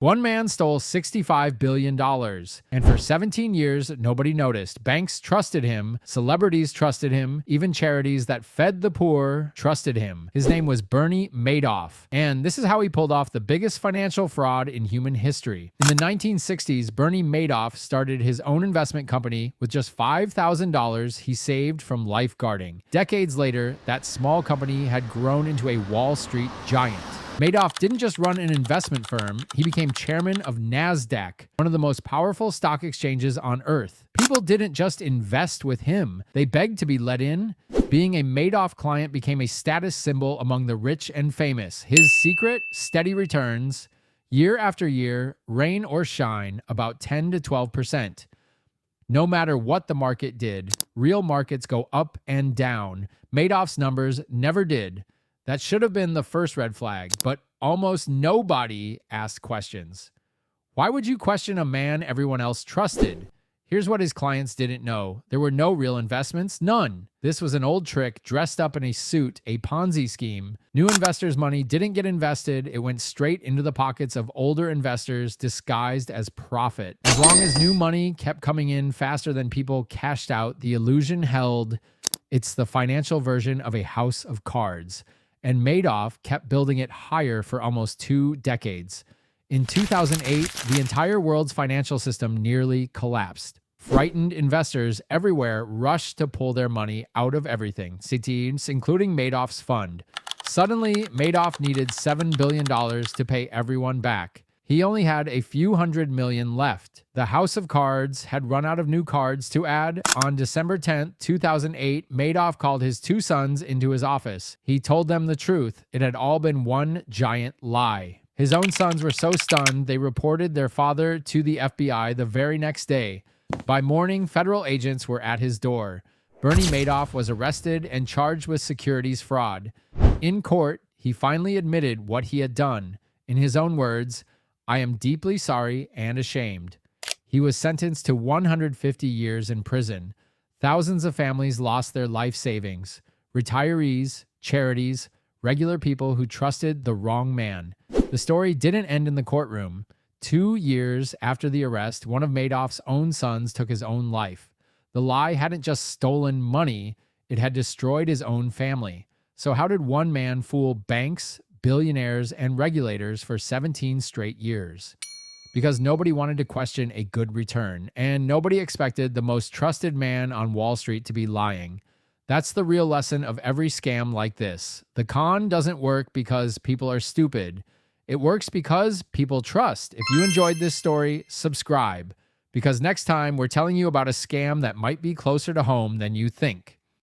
One man stole $65 billion, and for 17 years, nobody noticed. Banks trusted him, celebrities trusted him, even charities that fed the poor trusted him. His name was Bernie Madoff, and this is how he pulled off the biggest financial fraud in human history. In the 1960s, Bernie Madoff started his own investment company with just $5,000 he saved from lifeguarding. Decades later, that small company had grown into a Wall Street giant. Madoff didn't just run an investment firm, he became chairman of NASDAQ, one of the most powerful stock exchanges on earth. People didn't just invest with him, they begged to be let in. Being a Madoff client became a status symbol among the rich and famous. His secret, steady returns, year after year, rain or shine, about 10 to 12%. No matter what the market did, real markets go up and down. Madoff's numbers never did. That should have been the first red flag, but almost nobody asked questions. Why would you question a man everyone else trusted? Here's what his clients didn't know. There were no real investments, none. This was an old trick dressed up in a suit, a Ponzi scheme. New investors' money didn't get invested. It went straight into the pockets of older investors disguised as profit. As long as new money kept coming in faster than people cashed out, the illusion held. It's the financial version of a house of cards. And Madoff kept building it higher for almost 2 decades. In 2008, the entire world's financial system nearly collapsed. Frightened investors everywhere rushed to pull their money out of everything, cities, including Madoff's fund. Suddenly, Madoff needed $7 billion to pay everyone back. He only had a few $100 million left. The house of cards had run out of new cards to add. On December 10, 2008, Madoff called his 2 sons into his office. He told them the truth. It had all been one giant lie. His own sons were so stunned, they reported their father to the FBI the very next day. By morning, federal agents were at his door. Bernie Madoff was arrested and charged with securities fraud. In court, he finally admitted what he had done. In his own words, "I am deeply sorry and ashamed." He was sentenced to 150 years in prison. Thousands of families lost their life savings. Retirees, charities, regular people who trusted the wrong man. The story didn't end in the courtroom. 2 years after the arrest, one of Madoff's own sons took his own life. The lie hadn't just stolen money, it had destroyed his own family. So how did one man fool banks, billionaires, and regulators for 17 straight years? Because nobody wanted to question a good return, and nobody expected the most trusted man on Wall Street to be lying. That's the real lesson of every scam like this. The con doesn't work because people are stupid. It works because people trust. If you enjoyed this story, subscribe, because next time we're telling you about a scam that might be closer to home than you think.